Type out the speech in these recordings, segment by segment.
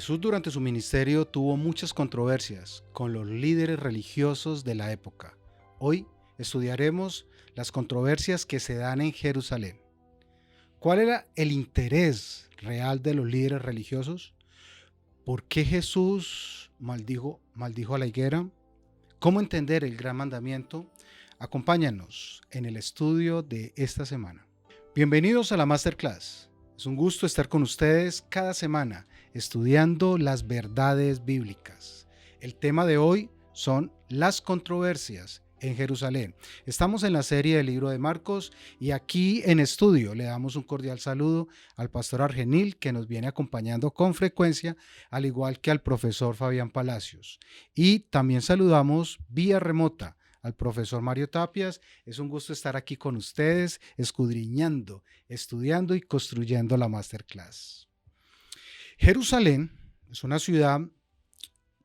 Jesús durante su ministerio tuvo muchas controversias con los líderes religiosos de la época. Hoy estudiaremos las controversias que se dan en Jerusalén. ¿Cuál era el interés real de los líderes religiosos? ¿Por qué Jesús maldijo a la higuera? ¿Cómo entender el gran mandamiento? Acompáñanos en el estudio de esta semana. Bienvenidos a la Masterclass. Es un gusto estar con ustedes cada semana estudiando las verdades bíblicas. El tema de hoy son las controversias en Jerusalén. Estamos en la serie del libro de Marcos y aquí en estudio le damos un cordial saludo al pastor Argenil, que nos viene acompañando con frecuencia, al igual que al profesor Fabián Palacios. Y también saludamos vía remota al profesor Mario Tapias. Es un gusto estar aquí con ustedes, escudriñando, estudiando y construyendo la Masterclass. Jerusalén es una ciudad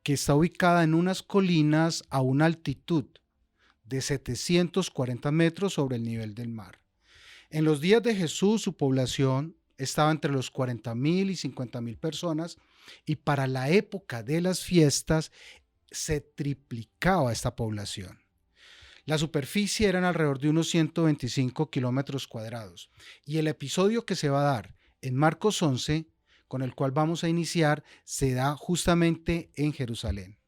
que está ubicada en unas colinas a una altitud de 740 metros sobre el nivel del mar. En los días de Jesús, su población estaba entre los 40,000 y 50,000 personas, y para la época de las fiestas se triplicaba esta población. La superficie eran alrededor de unos 125 kilómetros cuadrados, y el episodio que se va a dar en Marcos 11, con el cual vamos a iniciar, se da justamente en Jerusalén.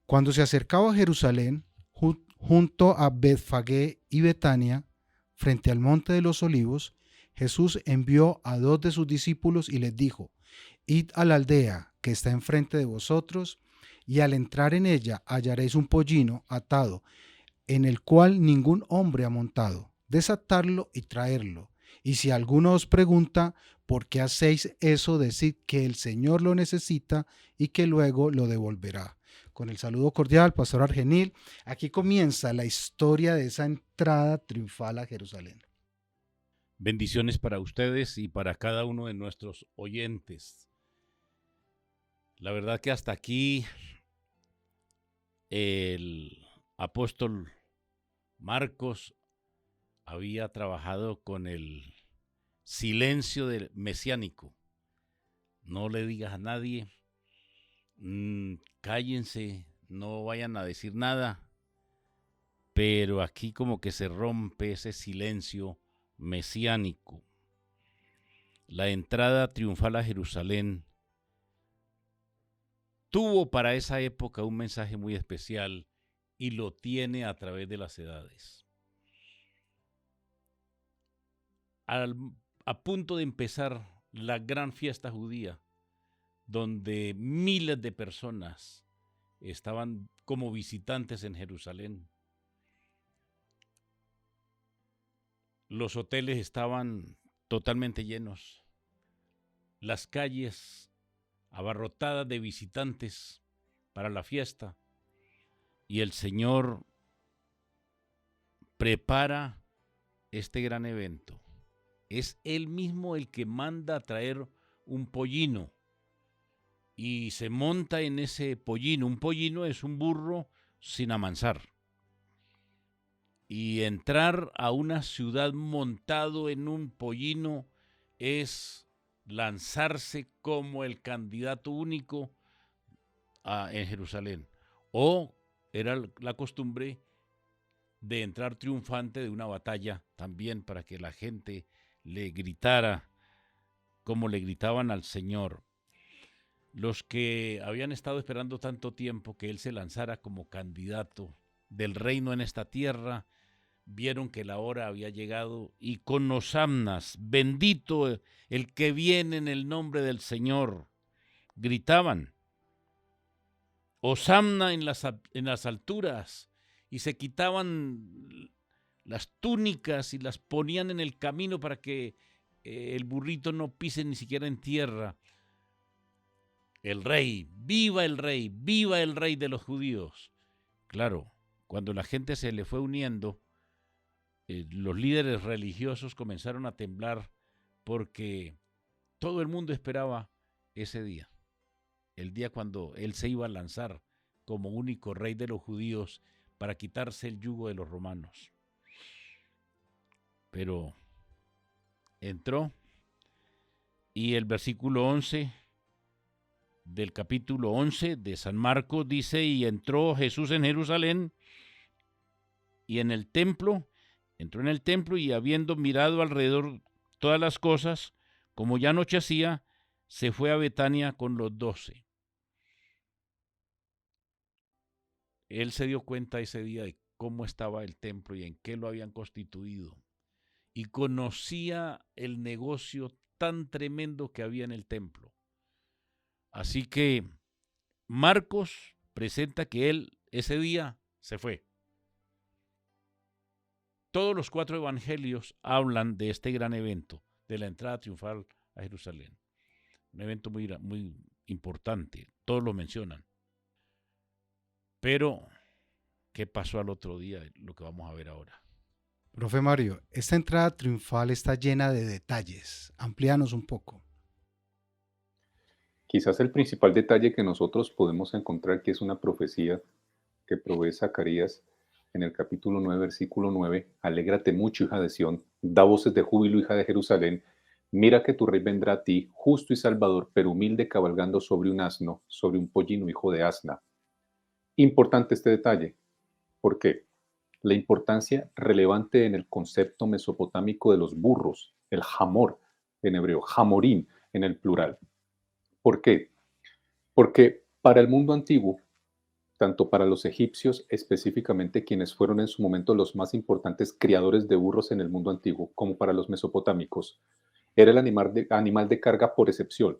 Cuando se acercaba a Jerusalén, junto a Betfagé y Betania, frente al monte de los olivos, Jesús envió a 2 de sus discípulos y les dijo: id a la aldea que está enfrente de vosotros, y al entrar en ella hallaréis un pollino atado, en el cual ningún hombre ha montado. Desatarlo y traerlo. Y si alguno os pregunta por qué hacéis eso, decid que el Señor lo necesita y que luego lo devolverá. Con el saludo cordial, pastor Argenil. Aquí comienza la historia de esa entrada triunfal a Jerusalén. Bendiciones para ustedes y para cada uno de nuestros oyentes. La verdad que hasta aquí el apóstol Marcos había trabajado con el silencio mesiánico. No le digas a nadie, cállense, no vayan a decir nada. Pero aquí como que se rompe ese silencio mesiánico. La entrada triunfal a Jerusalén tuvo para esa época un mensaje muy especial y lo tiene a través de las edades. A punto de empezar la gran fiesta judía, donde miles de personas estaban como visitantes en Jerusalén. Los hoteles estaban totalmente llenos, las calles abarrotadas de visitantes para la fiesta, y el Señor prepara este gran evento. Es Él mismo el que manda a traer un pollino y se monta en ese pollino. Un pollino es un burro sin amansar. Y entrar a una ciudad montado en un pollino es lanzarse como el candidato único en Jerusalén. O era la costumbre de entrar triunfante de una batalla también, para que la gente le gritara como le gritaban al Señor. Los que habían estado esperando tanto tiempo que Él se lanzara como candidato del reino en esta tierra, vieron que la hora había llegado, y con hosannas, bendito el que viene en el nombre del Señor, gritaban hosanna en las alturas, y se quitaban las túnicas y las ponían en el camino para que el burrito no pise ni siquiera en tierra. El rey, viva el rey, viva el rey de los judíos. Claro, cuando la gente se le fue uniendo, los líderes religiosos comenzaron a temblar, porque todo el mundo esperaba ese día, el día cuando él se iba a lanzar como único rey de los judíos para quitarse el yugo de los romanos. Pero entró, y el versículo 11 del capítulo 11 de San Marcos, dice, y entró Jesús en Jerusalén y entró en el templo y habiendo mirado alrededor todas las cosas, como ya anochecía, se fue a Betania con los 12. Él se dio cuenta ese día de cómo estaba el templo y en qué lo habían constituido. Y conocía el negocio tan tremendo que había en el templo. Así que Marcos presenta que él ese día se fue. Todos los 4 evangelios hablan de este gran evento, de la entrada triunfal a Jerusalén. Un evento muy importante, todos lo mencionan. Pero, ¿qué pasó al otro día? Lo que vamos a ver ahora. Profe Mario, esta entrada triunfal está llena de detalles. Amplíanos un poco. Quizás el principal detalle que nosotros podemos encontrar, que es una profecía que provee Zacarías en el capítulo 9, versículo 9, alégrate mucho, hija de Sión, da voces de júbilo, hija de Jerusalén, mira que tu rey vendrá a ti, justo y salvador, pero humilde, cabalgando sobre un asno, sobre un pollino, hijo de asna. Importante este detalle. ¿Por qué? La importancia relevante en el concepto mesopotámico de los burros, el jamor en hebreo, jamorín en el plural. ¿Por qué? Porque para el mundo antiguo, tanto para los egipcios, específicamente quienes fueron en su momento los más importantes criadores de burros en el mundo antiguo, como para los mesopotámicos, era el animal de carga por excepción,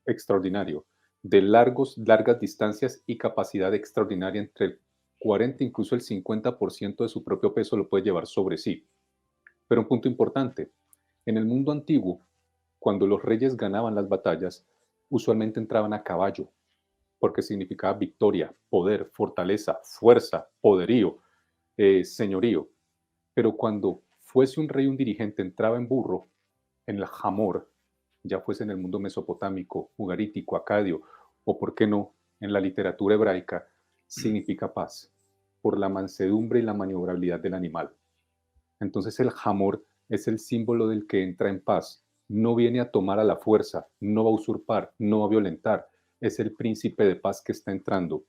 extraordinario, de largas distancias y capacidad extraordinaria entre el 40 incluso el 50% de su propio peso lo puede llevar sobre sí. Pero un punto importante, en el mundo antiguo, cuando los reyes ganaban las batallas, usualmente entraban a caballo, porque significaba victoria, poder, fortaleza, fuerza, poderío, señorío. Pero cuando fuese un rey, un dirigente, entraba en burro, en el jamor, ya fuese en el mundo mesopotámico, ugarítico, acadio, o por qué no, en la literatura hebraica, significa paz, por la mansedumbre y la maniobrabilidad del animal. Entonces el jamor es el símbolo del que entra en paz. No viene a tomar a la fuerza, no va a usurpar, no va a violentar. Es el príncipe de paz que está entrando.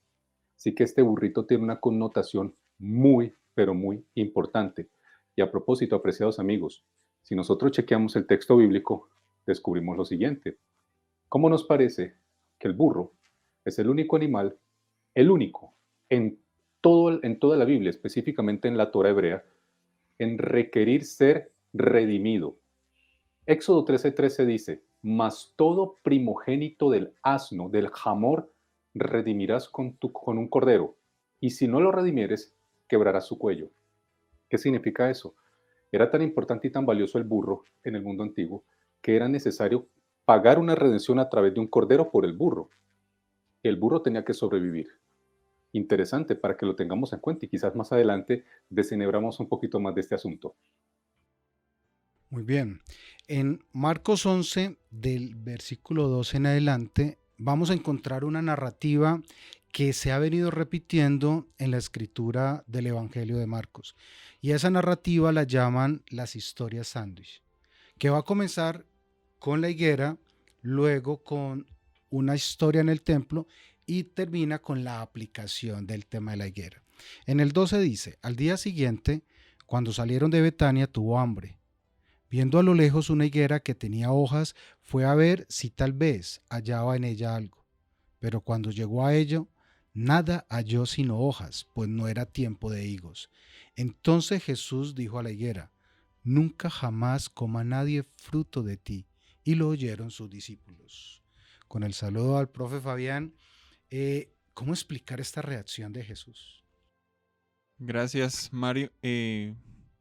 Así que este burrito tiene una connotación muy, pero muy importante. Y a propósito, apreciados amigos, si nosotros chequeamos el texto bíblico, descubrimos lo siguiente. ¿Cómo nos parece que el burro es el único animal, el único, en toda la Biblia, específicamente en la Torah hebrea, en requerir ser redimido? Éxodo 13:13 dice, mas todo primogénito del asno, del jamor, redimirás con un cordero, y si no lo redimieres, quebrarás su cuello. ¿Qué significa eso? Era tan importante y tan valioso el burro en el mundo antiguo que era necesario pagar una redención a través de un cordero por el burro. El burro tenía que sobrevivir. Interesante para que lo tengamos en cuenta y quizás más adelante desenhebramos un poquito más de este asunto. Muy bien. En Marcos 11, del versículo 2 en adelante, vamos a encontrar una narrativa que se ha venido repitiendo en la escritura del Evangelio de Marcos. Y esa narrativa la llaman las historias sándwich, que va a comenzar con la higuera, luego con una historia en el templo y termina con la aplicación del tema de la higuera. En el 12 dice, al día siguiente, cuando salieron de Betania, tuvo hambre. Viendo a lo lejos una higuera que tenía hojas, fue a ver si tal vez hallaba en ella algo. Pero cuando llegó a ello, nada halló sino hojas, pues no era tiempo de higos. Entonces Jesús dijo a la higuera, nunca jamás coma nadie fruto de ti. Y lo oyeron sus discípulos. Con el saludo al profe Fabián, ¿cómo explicar esta reacción de Jesús? Gracias,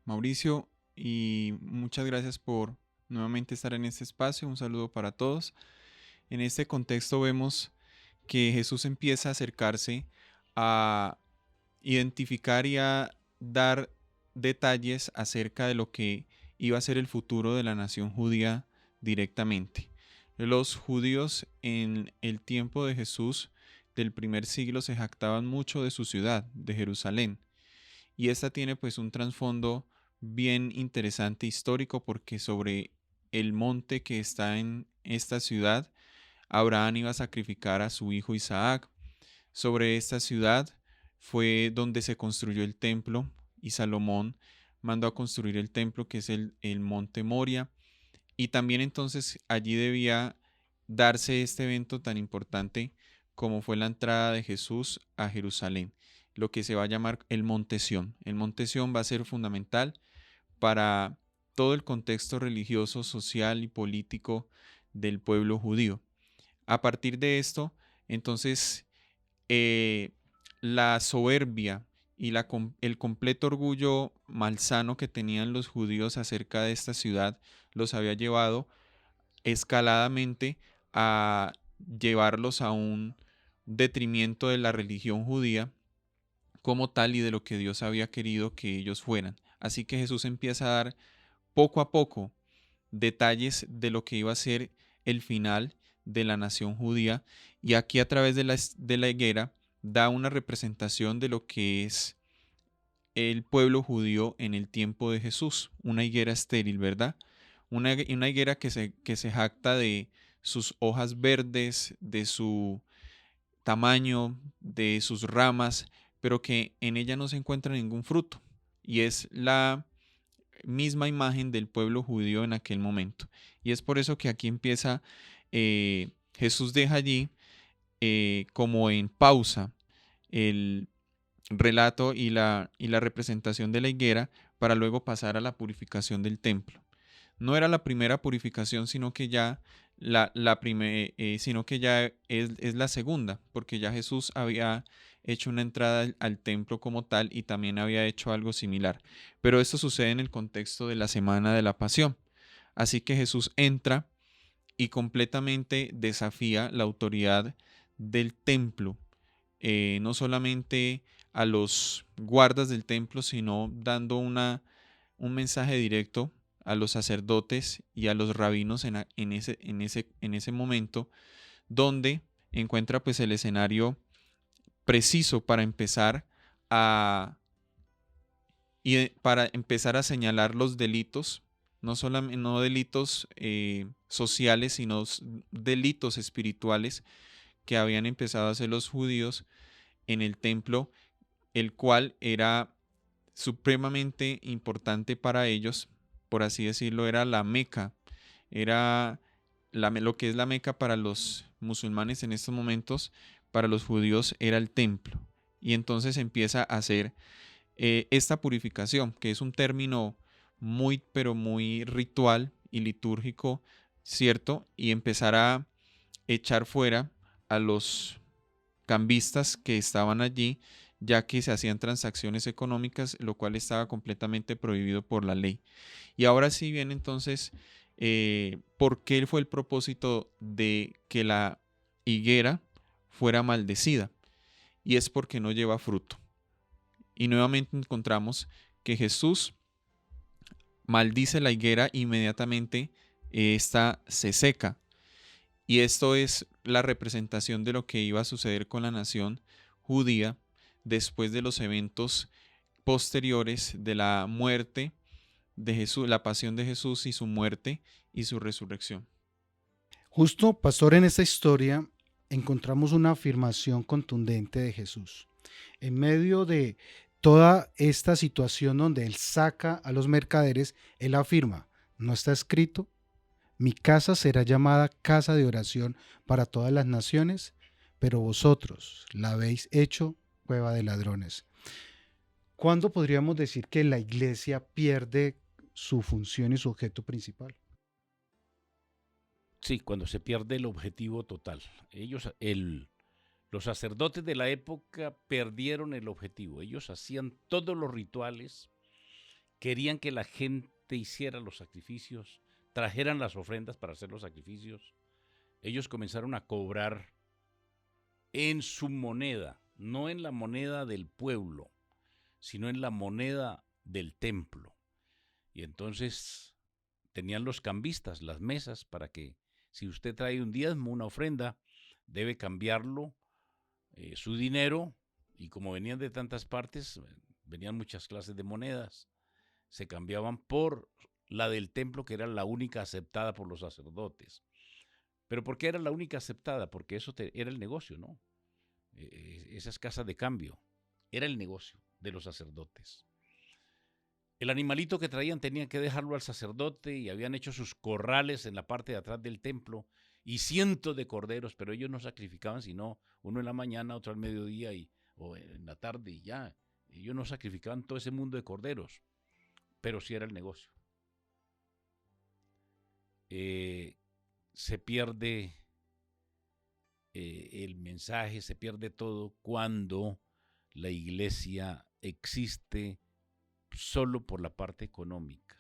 Mauricio, y muchas gracias por nuevamente estar en este espacio. Un saludo para todos. En este contexto vemos que Jesús empieza a acercarse a identificar y a dar detalles acerca de lo que iba a ser el futuro de la nación judía directamente. Los judíos en el tiempo de Jesús del primer siglo se jactaban mucho de su ciudad, de Jerusalén. Y esta tiene pues un trasfondo bien interesante histórico porque sobre el monte que está en esta ciudad Abraham iba a sacrificar a su hijo Isaac. Sobre esta ciudad fue donde se construyó el templo y Salomón mandó a construir el templo, que es el monte Moria. Y también entonces allí debía darse este evento tan importante como fue la entrada de Jesús a Jerusalén, lo que se va a llamar el Monte Sión. El Monte Sión va a ser fundamental para todo el contexto religioso, social y político del pueblo judío. A partir de esto, entonces, eh, la soberbia y el completo orgullo malsano que tenían los judíos acerca de esta ciudad los había llevado escaladamente a llevarlos a un detrimento de la religión judía como tal y de lo que Dios había querido que ellos fueran. Así que Jesús empieza a dar poco a poco detalles de lo que iba a ser el final de la nación judía, y aquí a través de la higuera da una representación de lo que es el pueblo judío en el tiempo de Jesús, una higuera estéril, ¿verdad? Una higuera que se jacta de sus hojas verdes, de su tamaño, de sus ramas, pero que en ella no se encuentra ningún fruto. Y es la misma imagen del pueblo judío en aquel momento. Y es por eso que aquí empieza, Jesús deja allí como en pausa el relato y la representación de la higuera para luego pasar a la purificación del templo. No era la primera purificación, sino que ya sino que ya es la segunda, porque ya Jesús había hecho una entrada al templo como tal y también había hecho algo similar. Pero esto sucede en el contexto de la Semana de la Pasión. Así que Jesús entra y completamente desafía la autoridad del templo, no solamente a los guardas del templo, sino dando un mensaje directo a los sacerdotes y a los rabinos en ese momento, donde encuentra pues el escenario preciso para empezar para empezar a señalar los delitos, no solamente no delitos sociales, sino delitos espirituales que habían empezado a hacer los judíos en el templo, el cual era supremamente importante para ellos, por así decirlo, era la Meca, era lo que es la Meca para los musulmanes en estos momentos, para los judíos era el templo. Y entonces empieza a hacer esta purificación, que es un término muy, pero muy ritual y litúrgico, ¿cierto? Y empezar a echar fuera a los cambistas que estaban allí, ya que se hacían transacciones económicas, lo cual estaba completamente prohibido por la ley. Y ahora sí bien, entonces, ¿por qué fue el propósito de que la higuera fuera maldecida? Y es porque no lleva fruto. Y nuevamente encontramos que Jesús maldice la higuera, inmediatamente esta se seca. Y esto es la representación de lo que iba a suceder con la nación judía después de los eventos posteriores de la muerte de Jesús, la pasión de Jesús y su muerte y su resurrección. Justo, pastor, en esta historia encontramos una afirmación contundente de Jesús. En medio de toda esta situación donde él saca a los mercaderes, él afirma, ¿no está escrito? Mi casa será llamada casa de oración para todas las naciones, pero vosotros la habéis hecho cueva de ladrones. ¿Cuándo podríamos decir que la iglesia pierde su función y su objeto principal? Sí, cuando se pierde el objetivo total. Los sacerdotes de la época perdieron el objetivo. Ellos hacían todos los rituales, querían que la gente hiciera los sacrificios, trajeran las ofrendas para hacer los sacrificios. Ellos comenzaron a cobrar en su moneda, no en la moneda del pueblo, sino en la moneda del templo. Y entonces tenían los cambistas, las mesas, para que si usted trae un diezmo, una ofrenda, debe cambiarlo, su dinero, y como venían de tantas partes, venían muchas clases de monedas, se cambiaban por la del templo, que era la única aceptada por los sacerdotes. ¿Pero por qué era la única aceptada? Porque eso era el negocio, ¿no? Esas casas de cambio. Era el negocio de los sacerdotes. El animalito que traían tenían que dejarlo al sacerdote y habían hecho sus corrales en la parte de atrás del templo y cientos de corderos, pero ellos no sacrificaban sino uno en la mañana, otro al mediodía o en la tarde y ya. Ellos no sacrificaban todo ese mundo de corderos, pero sí era el negocio. Se pierde el mensaje, se pierde todo cuando la iglesia existe solo por la parte económica.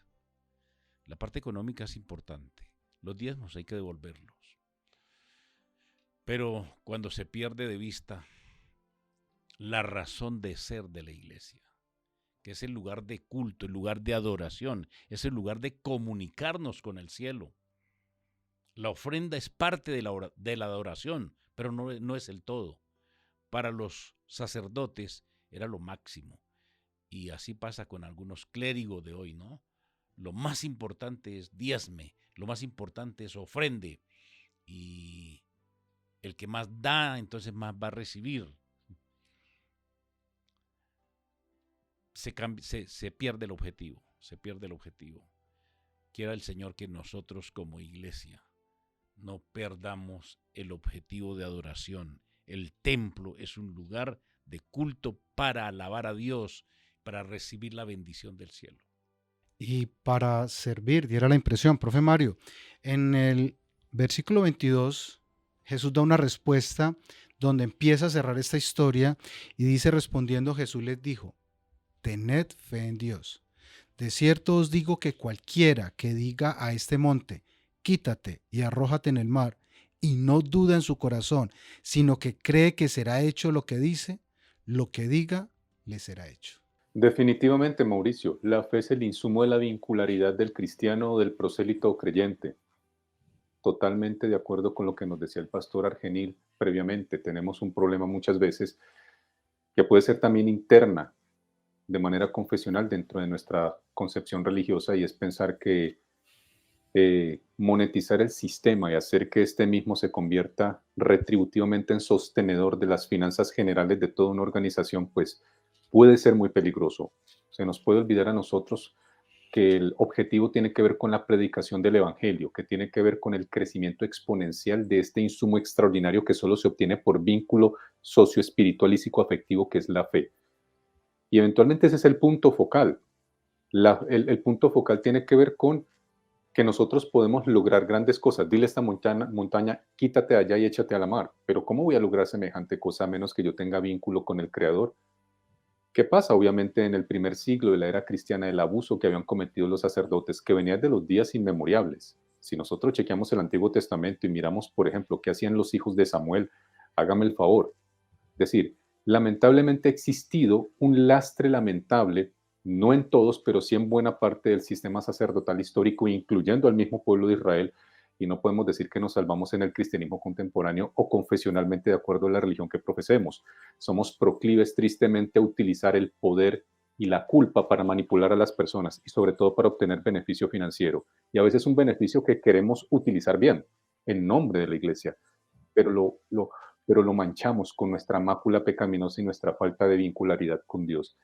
La parte económica es importante. Los diezmos hay que devolverlos. Pero cuando se pierde de vista la razón de ser de la iglesia, que es el lugar de culto, el lugar de adoración, es el lugar de comunicarnos con el cielo. La ofrenda es parte de la adoración, pero no es el todo. Para los sacerdotes era lo máximo. Y así pasa con algunos clérigos de hoy, ¿no? Lo más importante es diezme, lo más importante es ofrende. Y el que más da, entonces más va a recibir. Se pierde el objetivo, se pierde el objetivo. Quiera el Señor que nosotros como iglesia no perdamos el objetivo de adoración. El templo es un lugar de culto para alabar a Dios, para recibir la bendición del cielo. Y para servir, diera la impresión, profe Mario, en el versículo 22, Jesús da una respuesta donde empieza a cerrar esta historia y dice respondiendo, Jesús les dijo, tened fe en Dios. De cierto os digo que cualquiera que diga a este monte, quítate y arrójate en el mar, y no duda en su corazón, sino que cree que será hecho lo que dice, lo que diga, le será hecho. Definitivamente, Mauricio, la fe es el insumo de la vincularidad del cristiano o del prosélito o creyente. Totalmente de acuerdo con lo que nos decía el pastor Argenil previamente. Tenemos un problema muchas veces que puede ser también interna, de manera confesional dentro de nuestra concepción religiosa, y es pensar que monetizar el sistema y hacer que este mismo se convierta retributivamente en sostenedor de las finanzas generales de toda una organización, pues puede ser muy peligroso. Se nos puede olvidar a nosotros que el objetivo tiene que ver con la predicación del evangelio, que tiene que ver con el crecimiento exponencial de este insumo extraordinario que solo se obtiene por vínculo socioespiritual y psicoafectivo, que es la fe. Y eventualmente ese es el punto focal. El punto focal tiene que ver con que nosotros podemos lograr grandes cosas. Dile a esta montaña, quítate allá y échate a la mar. Pero ¿cómo voy a lograr semejante cosa a menos que yo tenga vínculo con el Creador? ¿Qué pasa? Obviamente en el primer siglo de la era cristiana, el abuso que habían cometido los sacerdotes, que venía de los días inmemorables. Si nosotros chequeamos el Antiguo Testamento y miramos, por ejemplo, qué hacían los hijos de Samuel, hágame el favor. Es decir, lamentablemente ha existido un lastre lamentable, no en todos, pero sí en buena parte del sistema sacerdotal histórico, incluyendo al mismo pueblo de Israel, y no podemos decir que nos salvamos en el cristianismo contemporáneo o confesionalmente de acuerdo a la religión que profesemos. Somos proclives tristemente a utilizar el poder y la culpa para manipular a las personas y sobre todo para obtener beneficio financiero. Y a veces un beneficio que queremos utilizar bien, en nombre de la iglesia, pero lo manchamos con nuestra mácula pecaminosa y nuestra falta de vincularidad con Dios.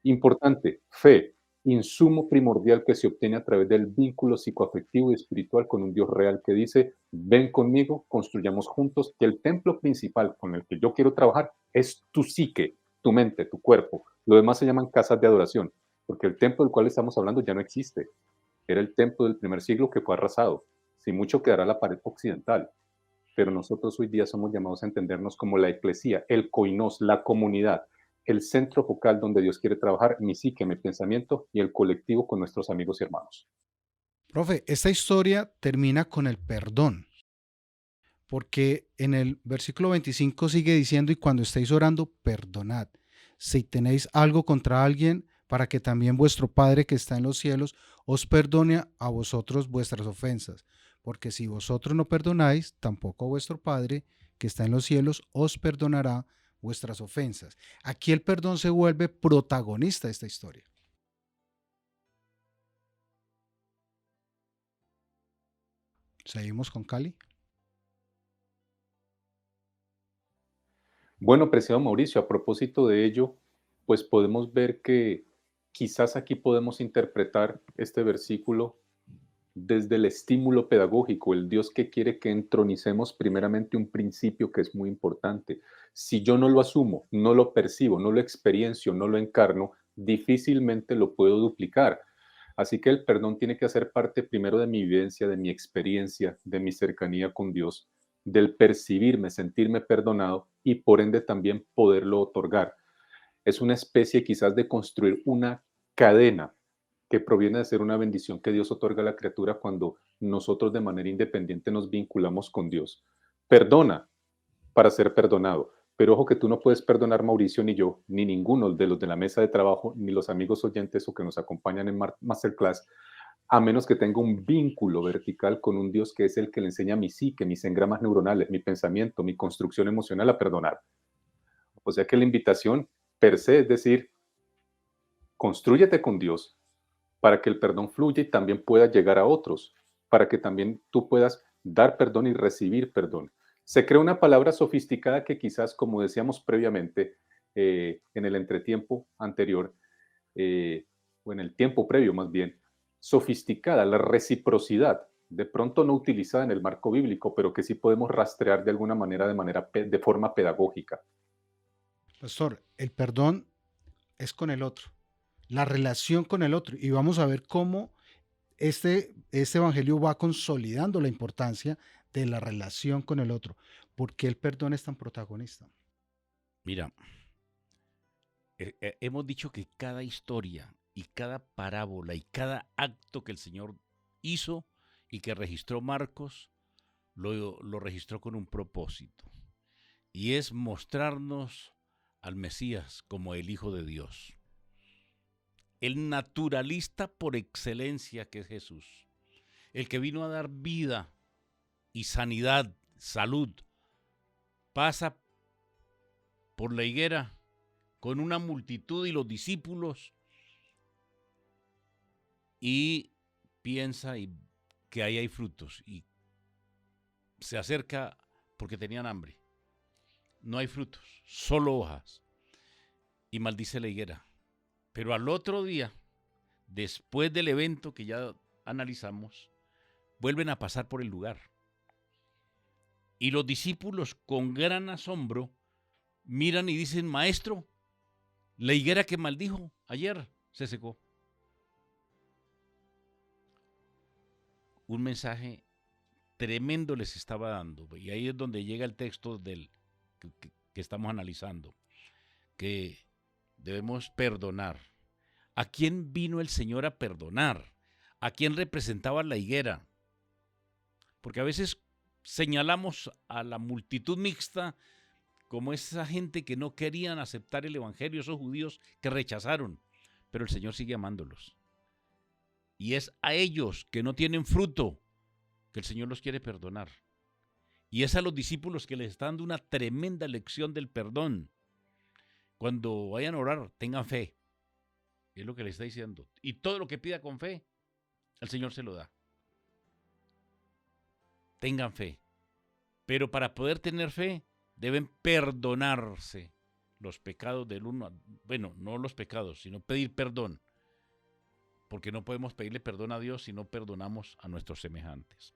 Importante, fe, insumo primordial que se obtiene a través del vínculo psicoafectivo y espiritual con un Dios real que dice, ven conmigo, construyamos juntos, que el templo principal con el que yo quiero trabajar es tu psique, tu mente, tu cuerpo. Lo demás se llaman casas de adoración, porque el templo del cual estamos hablando ya no existe. Era el templo del primer siglo que fue arrasado. Sin mucho quedará la pared occidental. Pero nosotros hoy día somos llamados a entendernos como la eclesía, el koinos, la comunidad, el centro focal donde Dios quiere trabajar, mi psique, mi pensamiento y el colectivo con nuestros amigos y hermanos. Profe, esta historia termina con el perdón, porque en el versículo 25 sigue diciendo, y cuando estéis orando, perdonad. Si tenéis algo contra alguien, para que también vuestro Padre que está en los cielos os perdone a vosotros vuestras ofensas. Porque si vosotros no perdonáis, tampoco vuestro Padre que está en los cielos os perdonará vuestras ofensas. Aquí el perdón se vuelve protagonista de esta historia. Seguimos con Cali. Bueno, preciado Mauricio, a propósito de ello, pues podemos ver que quizás aquí podemos interpretar este versículo desde el estímulo pedagógico, el Dios que quiere que entronicemos primeramente un principio que es muy importante. Si yo no lo asumo, no lo percibo, no lo experiencio, no lo encarno, difícilmente lo puedo duplicar. Así que el perdón tiene que hacer parte primero de mi vivencia, de mi experiencia, de mi cercanía con Dios, del percibirme, sentirme perdonado y por ende también poderlo otorgar. Es una especie quizás de construir una cadena que proviene de ser una bendición que Dios otorga a la criatura cuando nosotros de manera independiente nos vinculamos con Dios. Perdona para ser perdonado. Pero ojo que tú no puedes perdonar, Mauricio, ni yo, ni ninguno de los de la mesa de trabajo, ni los amigos oyentes o que nos acompañan en Masterclass, a menos que tenga un vínculo vertical con un Dios que es el que le enseña a mi psique, mis engramas neuronales, mi pensamiento, mi construcción emocional a perdonar. O sea que la invitación per se es decir, constrúyete con Dios para que el perdón fluya y también pueda llegar a otros, para que también tú puedas dar perdón y recibir perdón. Se crea una palabra sofisticada que quizás, como decíamos previamente, en el entretiempo anterior, o en el tiempo previo más bien, sofisticada, la reciprocidad, de pronto no utilizada en el marco bíblico, pero que sí podemos rastrear de alguna manera, de forma pedagógica. Pastor, el perdón es con el otro, la relación con el otro. Y vamos a ver cómo este evangelio va consolidando la importancia de la relación con el otro. ¿Por qué el perdón es tan protagonista? Mira, hemos dicho que cada historia y cada parábola y cada acto que el Señor hizo y que registró Marcos, lo registró con un propósito. Y es mostrarnos al Mesías como el Hijo de Dios. El naturalista por excelencia que es Jesús. El que vino a dar vida y sanidad, salud, pasa por la higuera con una multitud y los discípulos y piensa que ahí hay frutos y se acerca porque tenían hambre. No hay frutos, solo hojas y maldice la higuera. Pero al otro día, después del evento que ya analizamos, vuelven a pasar por el lugar. Y los discípulos con gran asombro miran y dicen, maestro, la higuera que maldijo ayer se secó. Un mensaje tremendo les estaba dando. Y ahí es donde llega el texto que estamos analizando, que debemos perdonar. ¿A quién vino el Señor a perdonar? ¿A quién representaba la higuera? Porque a veces señalamos a la multitud mixta como esa gente que no querían aceptar el evangelio, esos judíos que rechazaron, pero el Señor sigue amándolos. Y es a ellos que no tienen fruto que el Señor los quiere perdonar. Y es a los discípulos que les está dando una tremenda lección del perdón. Cuando vayan a orar, tengan fe. Es lo que les está diciendo. Y todo lo que pida con fe, el Señor se lo da. Tengan fe. Pero para poder tener fe, deben perdonarse los pecados del uno. Bueno, no los pecados, sino pedir perdón. Porque no podemos pedirle perdón a Dios si no perdonamos a nuestros semejantes.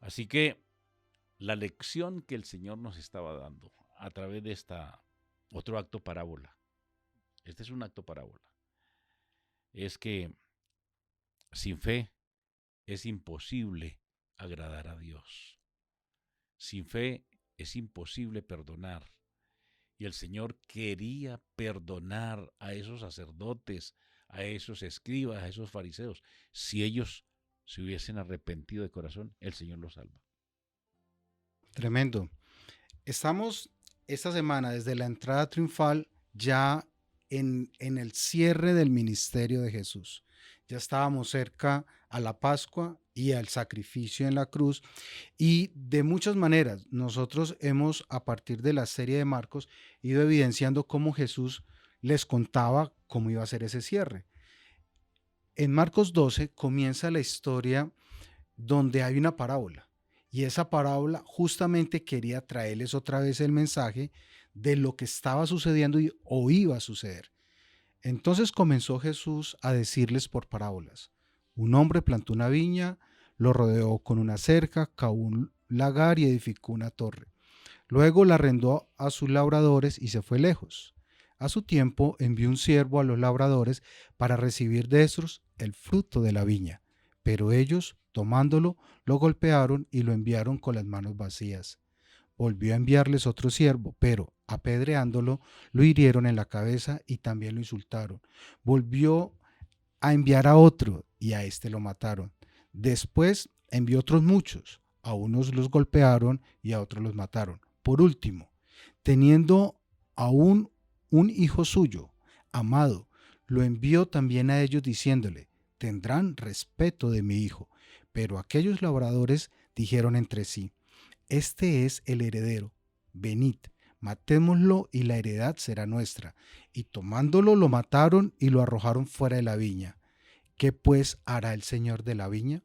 Así que la lección que el Señor nos estaba dando a través de esta otro acto parábola, este es un acto parábola, es que sin fe es imposible agradar a Dios. Sin fe es imposible perdonar. Y el Señor quería perdonar a esos sacerdotes, a esos escribas, a esos fariseos. Si ellos se hubiesen arrepentido de corazón, el Señor los salva. Tremendo. Estamos esta semana desde la entrada triunfal ya en el cierre del ministerio de Jesús. Ya estábamos cerca a la Pascua y al sacrificio en la cruz, y de muchas maneras nosotros hemos, a partir de la serie de Marcos, ido evidenciando cómo Jesús les contaba cómo iba a ser ese cierre. En Marcos 12 comienza la historia donde hay una parábola, Y esa parábola justamente quería traerles otra vez el mensaje de lo que estaba sucediendo o iba a suceder. Entonces comenzó Jesús a decirles por parábolas. Un hombre plantó una viña, lo rodeó con una cerca, cavó un lagar y edificó una torre. Luego la arrendó a sus labradores y se fue lejos. A su tiempo envió un siervo a los labradores para recibir de estos el fruto de la viña. Pero ellos, tomándolo, lo golpearon y lo enviaron con las manos vacías. Volvió a enviarles otro siervo, pero, apedreándolo, lo hirieron en la cabeza y también lo insultaron. Volvió a enviar a otro y a este lo mataron. Después envió otros muchos. A unos los golpearon y a otros los mataron. Por último, teniendo aún un hijo suyo, amado, lo envió también a ellos diciéndole, tendrán respeto de mi hijo. Pero aquellos labradores dijeron entre sí, este es el heredero, venid, matémoslo y la heredad será nuestra. Y tomándolo lo mataron y lo arrojaron fuera de la viña. ¿Qué pues hará el señor de la viña?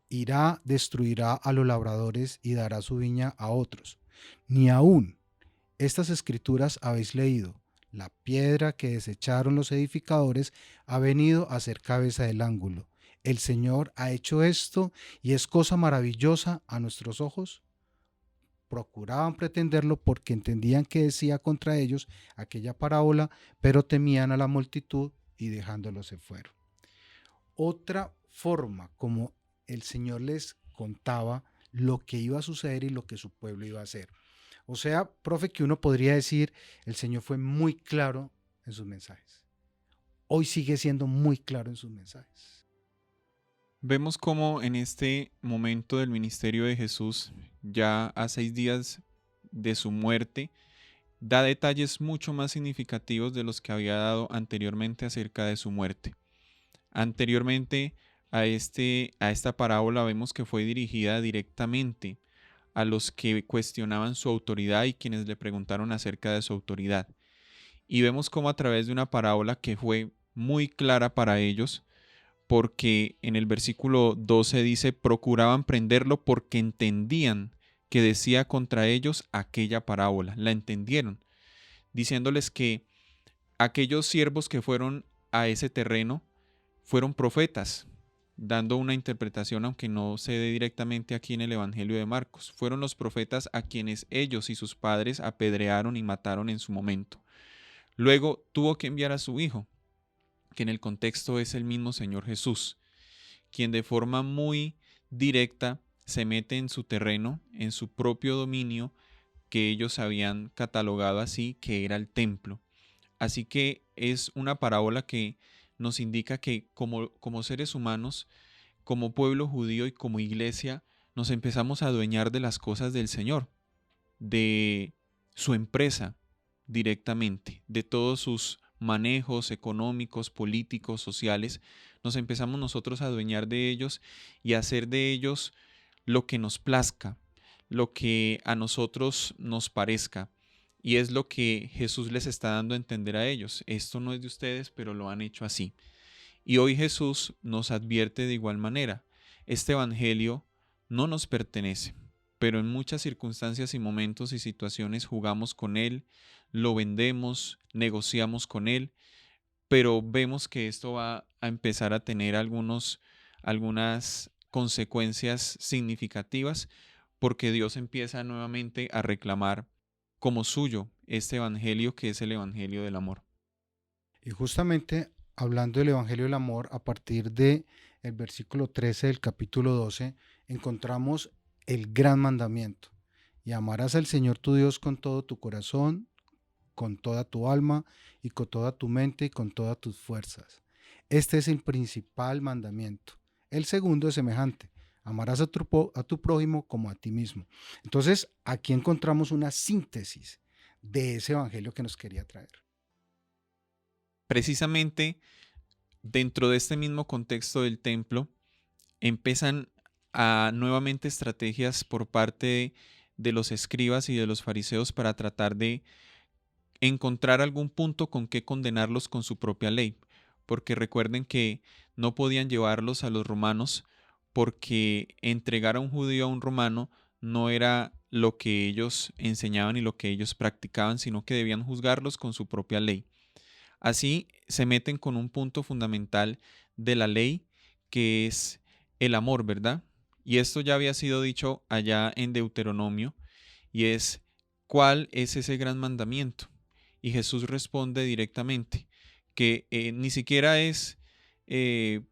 Irá, destruirá a los labradores y dará su viña a otros. Ni aún estas escrituras habéis leído. La piedra que desecharon los edificadores ha venido a ser cabeza del ángulo. El Señor ha hecho esto y es cosa maravillosa a nuestros ojos. Procuraban pretenderlo porque entendían que decía contra ellos aquella parábola, pero temían a la multitud y dejándolo se fueron. Otra forma como el Señor les contaba lo que iba a suceder y lo que su pueblo iba a hacer. O sea, profe, que uno podría decir, el Señor fue muy claro en sus mensajes. Hoy sigue siendo muy claro en sus mensajes. Vemos cómo en este momento del ministerio de Jesús, ya a 6 días de su muerte, da detalles mucho más significativos de los que había dado anteriormente acerca de su muerte. Anteriormente a esta parábola vemos que fue dirigida directamente a los que cuestionaban su autoridad y quienes le preguntaron acerca de su autoridad. Y vemos cómo a través de una parábola que fue muy clara para ellos, porque en el versículo 12 dice, procuraban prenderlo porque entendían que decía contra ellos aquella parábola, la entendieron, diciéndoles que aquellos siervos que fueron a ese terreno fueron profetas, dando una interpretación, aunque no se dé directamente aquí en el Evangelio de Marcos. Fueron los profetas a quienes ellos y sus padres apedrearon y mataron en su momento. Luego tuvo que enviar a su hijo, que en el contexto es el mismo Señor Jesús, quien de forma muy directa se mete en su terreno, en su propio dominio, que ellos habían catalogado así, que era el templo. Así que es una parábola que nos indica que como seres humanos, como pueblo judío y como iglesia, nos empezamos a adueñar de las cosas del Señor, de su empresa directamente, de todos sus manejos económicos, políticos, sociales. Nos empezamos nosotros a adueñar de ellos y a hacer de ellos lo que nos plazca, lo que a nosotros nos parezca. Y es lo que Jesús les está dando a entender a ellos. Esto no es de ustedes, pero lo han hecho así. Y hoy Jesús nos advierte de igual manera. Este evangelio no nos pertenece, pero en muchas circunstancias y momentos y situaciones jugamos con él, lo vendemos, negociamos con él, pero vemos que esto va a empezar a tener algunas consecuencias significativas porque Dios empieza nuevamente a reclamar como suyo este evangelio que es el evangelio del amor. Y justamente hablando del Evangelio del Amor, a partir de el versículo 13 del capítulo 12, encontramos el gran mandamiento. Y amarás al Señor tu Dios con todo tu corazón, con toda tu alma y con toda tu mente y con todas tus fuerzas. Este es el principal mandamiento. El segundo es semejante. Amarás a tu prójimo como a ti mismo. Entonces, aquí encontramos una síntesis de ese evangelio que nos quería traer. Precisamente dentro de este mismo contexto del templo, empiezan a nuevamente estrategias por parte de los escribas y de los fariseos para tratar de encontrar algún punto con que condenarlos con su propia ley, porque recuerden que no podían llevarlos a los romanos porque entregar a un judío a un romano no era lo que ellos enseñaban y lo que ellos practicaban, sino que debían juzgarlos con su propia ley. Así se meten con un punto fundamental de la ley, que es el amor, ¿verdad? Y esto ya había sido dicho allá en Deuteronomio, y es, ¿cuál es ese gran mandamiento? Y Jesús responde directamente, que ni siquiera es, eh,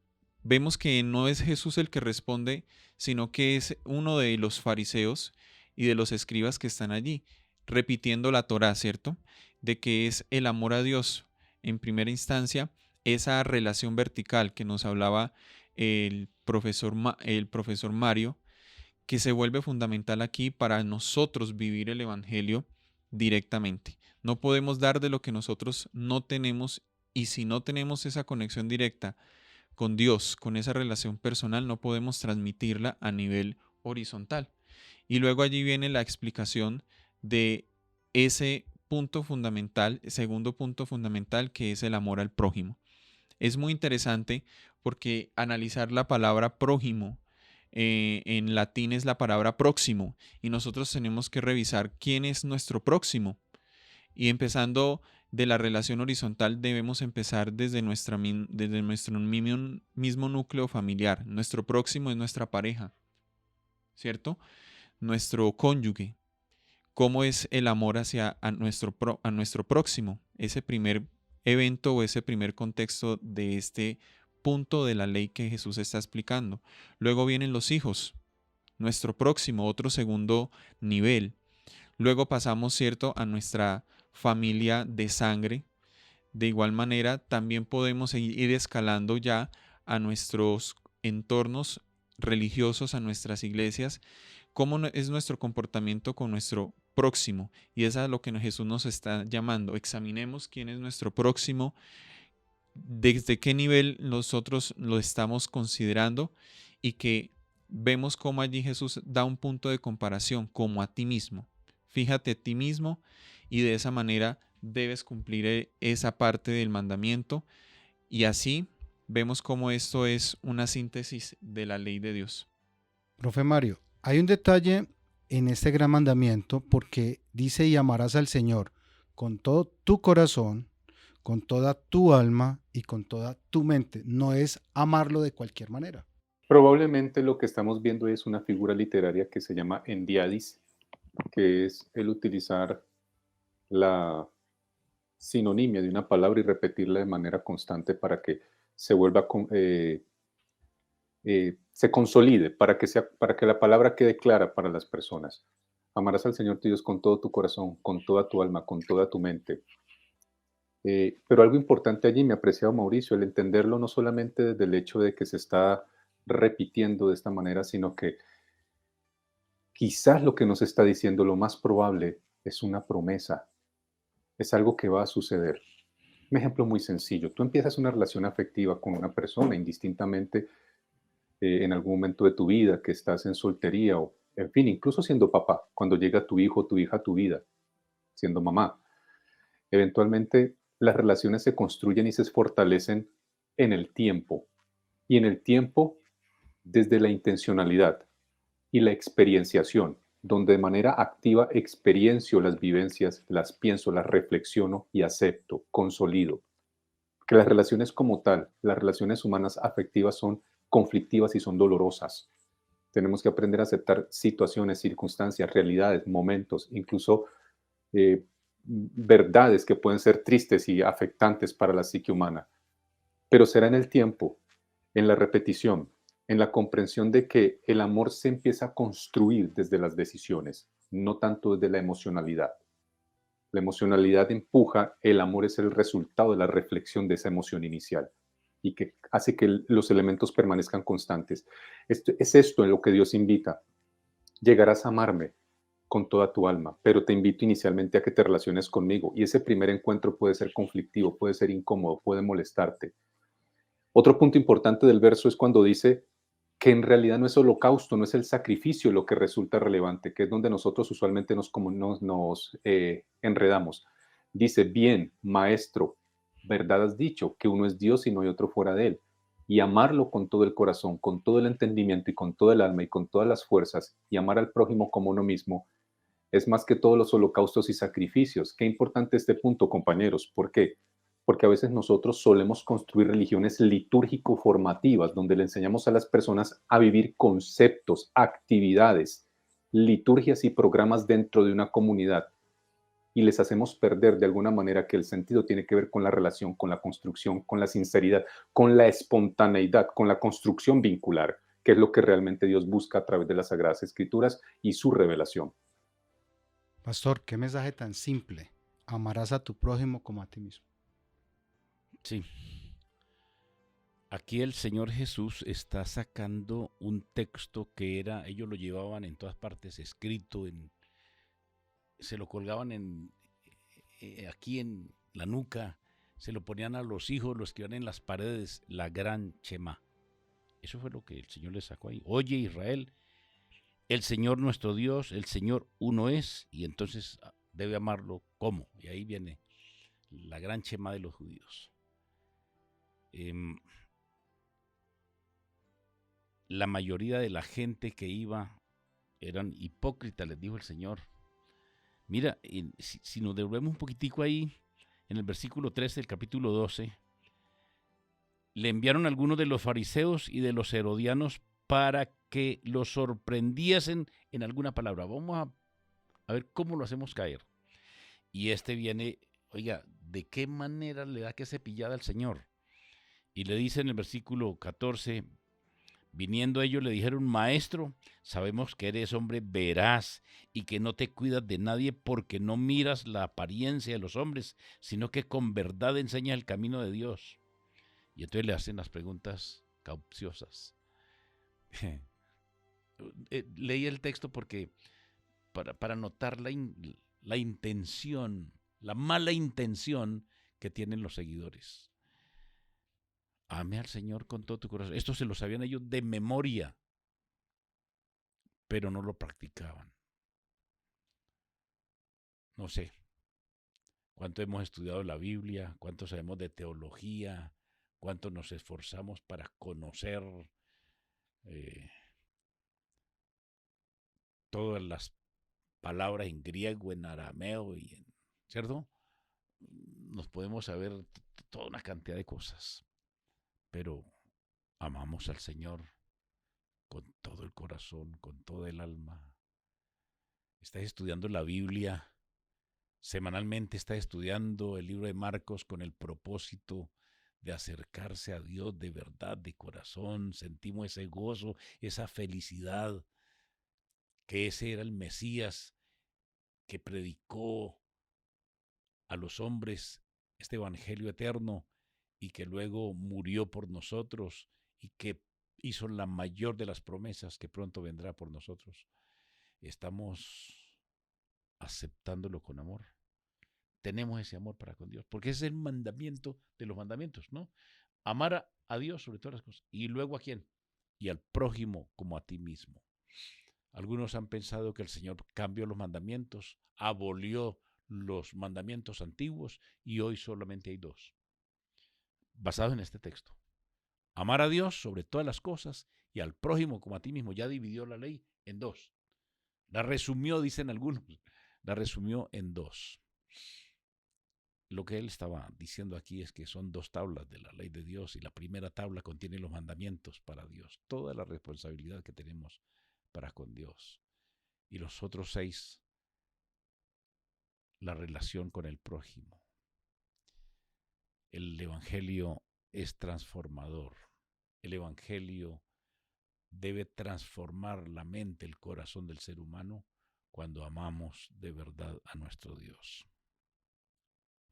vemos que no es Jesús el que responde, sino que es uno de los fariseos y de los escribas que están allí, repitiendo la Torá, ¿cierto? De que es el amor a Dios en primera instancia, esa relación vertical que nos hablaba el profesor Mario, que se vuelve fundamental aquí para nosotros vivir el Evangelio directamente. No podemos dar de lo que nosotros no tenemos, y si no tenemos esa conexión directa con Dios, con esa relación personal, no podemos transmitirla a nivel horizontal. Y luego allí viene la explicación de ese punto fundamental, segundo punto fundamental, que es el amor al prójimo. Es muy interesante porque analizar la palabra prójimo en latín es la palabra próximo, y nosotros tenemos que revisar quién es nuestro próximo. Y empezando de la relación horizontal, debemos empezar desde nuestro mismo núcleo familiar. Nuestro próximo es nuestra pareja, ¿cierto? Nuestro cónyuge. ¿Cómo es el amor hacia a nuestro próximo? Ese primer evento o ese primer contexto de este punto de la ley que Jesús está explicando. Luego vienen los hijos, nuestro próximo, otro segundo nivel. Luego pasamos, ¿cierto?, a nuestra familia de sangre. De igual manera, también podemos ir escalando ya a nuestros entornos religiosos, a nuestras iglesias, cómo es nuestro comportamiento con nuestro próximo. Y eso es a lo que Jesús nos está llamando. Examinemos quién es nuestro próximo, desde qué nivel nosotros lo estamos considerando, y que vemos cómo allí Jesús da un punto de comparación, como a ti mismo. Fíjate a ti mismo, y de esa manera debes cumplir esa parte del mandamiento, y así vemos cómo esto es una síntesis de la ley de Dios. Profe Mario, hay un detalle en este gran mandamiento porque dice y amarás al Señor con todo tu corazón, con toda tu alma y con toda tu mente. No es amarlo de cualquier manera. Probablemente lo que estamos viendo es una figura literaria que se llama endiadis, que es el utilizar la sinonimia de una palabra y repetirla de manera constante para que se vuelva, se consolide, para que la palabra quede clara para las personas. Amarás al Señor tu Dios con todo tu corazón, con toda tu alma, con toda tu mente. Pero algo importante allí, me apreciado Mauricio, el entenderlo no solamente desde el hecho de que se está repitiendo de esta manera, sino que quizás lo que nos está diciendo, lo más probable, es una promesa, es algo que va a suceder. Un ejemplo muy sencillo, tú empiezas una relación afectiva con una persona, indistintamente en algún momento de tu vida, que estás en soltería o, en fin, incluso siendo papá, cuando llega tu hijo o tu hija a tu vida, siendo mamá. Eventualmente las relaciones se construyen y se fortalecen en el tiempo. Y en el tiempo desde la intencionalidad y la experienciación, donde de manera activa experiencio las vivencias, las pienso, las reflexiono y acepto, consolido. Que las relaciones como tal, las relaciones humanas afectivas son conflictivas y son dolorosas. Tenemos que aprender a aceptar situaciones, circunstancias, realidades, momentos, incluso verdades que pueden ser tristes y afectantes para la psique humana. Pero será en el tiempo, en la repetición, en la comprensión de que el amor se empieza a construir desde las decisiones, no tanto desde la emocionalidad. La emocionalidad empuja, el amor es el resultado de la reflexión de esa emoción inicial y que hace que los elementos permanezcan constantes. Es esto en lo que Dios invita. Llegarás a amarme con toda tu alma, pero te invito inicialmente a que te relaciones conmigo, y ese primer encuentro puede ser conflictivo, puede ser incómodo, puede molestarte. Otro punto importante del verso es cuando dice que en realidad no es holocausto, no es el sacrificio lo que resulta relevante, que es donde nosotros usualmente nos enredamos. Dice, bien, maestro, verdad has dicho, que uno es Dios y no hay otro fuera de él. y amarlo con todo el corazón, con todo el entendimiento y con todo el alma y con todas las fuerzas, y amar al prójimo como uno mismo, es más que todos los holocaustos y sacrificios. Qué importante este punto, compañeros. ¿Por qué? Porque a veces nosotros solemos construir religiones litúrgico-formativas, donde le enseñamos a las personas a vivir conceptos, actividades, liturgias y programas dentro de una comunidad, y les hacemos perder de alguna manera que el sentido tiene que ver con la relación, con la construcción, con la sinceridad, con la espontaneidad, con la construcción vincular, que es lo que realmente Dios busca a través de las Sagradas Escrituras y su revelación. Pastor, qué mensaje tan simple. Amarás a tu prójimo como a ti mismo. Sí. Aquí el Señor Jesús está sacando un texto que era, ellos lo llevaban en todas partes escrito, se lo colgaban aquí en la nuca, se lo ponían a los hijos, lo escribían en las paredes, la gran Shema. Eso fue lo que el Señor le sacó ahí. Oye, Israel, el Señor nuestro Dios, el Señor uno es, y entonces debe amarlo ¿cómo? Y ahí viene la gran Shema de los judíos. La mayoría de la gente que iba eran hipócritas, les dijo el Señor. Mira, si nos devolvemos un poquitico ahí, en el versículo 13 del capítulo 12, le enviaron algunos de los fariseos y de los herodianos para que los sorprendiesen en alguna palabra. Vamos a ver cómo lo hacemos caer. Y viene, oiga, ¿de qué manera le da que cepillada al Señor? Y le dice en el versículo 14, viniendo ellos le dijeron, maestro, sabemos que eres hombre veraz y que no te cuidas de nadie porque no miras la apariencia de los hombres, sino que con verdad enseñas el camino de Dios. Y entonces le hacen las preguntas capciosas. Leí el texto porque para notar la intención, la mala intención que tienen los seguidores. Ame al Señor con todo tu corazón. Esto se lo sabían ellos de memoria, pero no lo practicaban. No sé cuánto hemos estudiado la Biblia, cuánto sabemos de teología, cuánto nos esforzamos para conocer todas las palabras en griego, en arameo, ¿cierto? Nos podemos saber toda una cantidad de cosas, pero amamos al Señor con todo el corazón, con toda el alma. Estás estudiando la Biblia, semanalmente estás estudiando el libro de Marcos con el propósito de acercarse a Dios de verdad, de corazón. Sentimos ese gozo, esa felicidad, que ese era el Mesías que predicó a los hombres este evangelio eterno y que luego murió por nosotros y que hizo la mayor de las promesas que pronto vendrá por nosotros. Estamos aceptándolo con amor. Tenemos ese amor para con Dios, porque ese es el mandamiento de los mandamientos, ¿no? Amar a Dios sobre todas las cosas. ¿Y luego a quién? Y al prójimo como a ti mismo. Algunos han pensado que el Señor cambió los mandamientos, abolió los mandamientos antiguos y hoy solamente hay dos, basados en este texto. Amar a Dios sobre todas las cosas y al prójimo como a ti mismo. Ya dividió la ley en dos. La resumió, dicen algunos, la resumió en dos. Lo que él estaba diciendo aquí es que son dos tablas de la ley de Dios y la primera tabla contiene los mandamientos para Dios, toda la responsabilidad que tenemos para con Dios. Y los otros 6, la relación con el prójimo. El Evangelio es transformador. El Evangelio debe transformar la mente, el corazón del ser humano cuando amamos de verdad a nuestro Dios.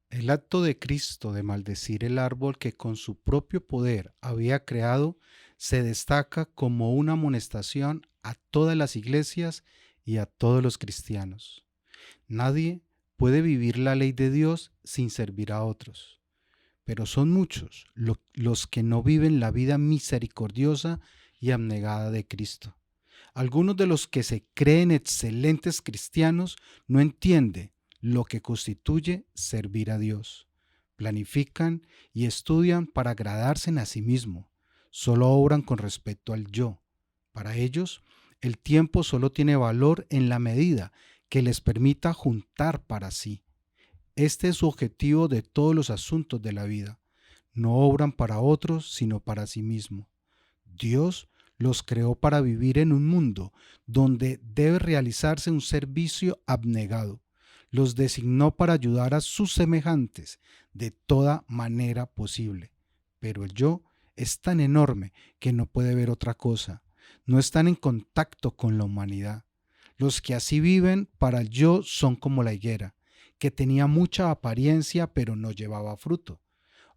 El acto de Cristo de maldecir el árbol que con su propio poder había creado se destaca como una amonestación a todas las iglesias y a todos los cristianos. Nadie puede vivir la ley de Dios sin servir a otros, pero son muchos los que no viven la vida misericordiosa y abnegada de Cristo. Algunos de los que se creen excelentes cristianos no entienden lo que constituye servir a Dios. Planifican y estudian para agradarse a sí mismos. solo obran con respecto al yo. Para ellos, el tiempo solo tiene valor en la medida que les permita juntar para sí. Este es su objetivo de todos los asuntos de la vida. No obran para otros, sino para sí mismos. Dios los creó para vivir en un mundo donde debe realizarse un servicio abnegado. Los designó para ayudar a sus semejantes de toda manera posible. Pero el yo es tan enorme que no puede ver otra cosa. No están en contacto con la humanidad. Los que así viven para el yo son como la higuera, que tenía mucha apariencia pero no llevaba fruto.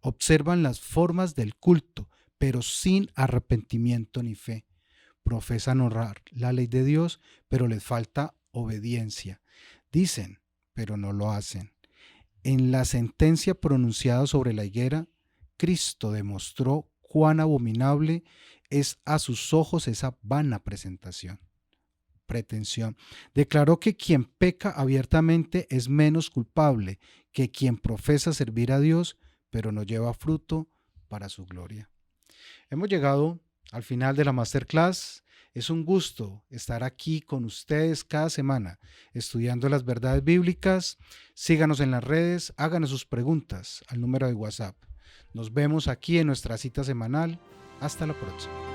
Observan las formas del culto, pero sin arrepentimiento ni fe. Profesan honrar la ley de Dios, pero les falta obediencia. Dicen, pero no lo hacen. En la sentencia pronunciada sobre la higuera, Cristo demostró cuán abominable es a sus ojos esa vana pretensión. Declaró que quien peca abiertamente es menos culpable que quien profesa servir a Dios, pero no lleva fruto para su gloria. Hemos llegado al final de la masterclass. Es un gusto estar aquí con ustedes cada semana estudiando las verdades bíblicas. Síganos en las redes, háganos sus preguntas al número de WhatsApp. Nos vemos aquí en nuestra cita semanal. Hasta la próxima.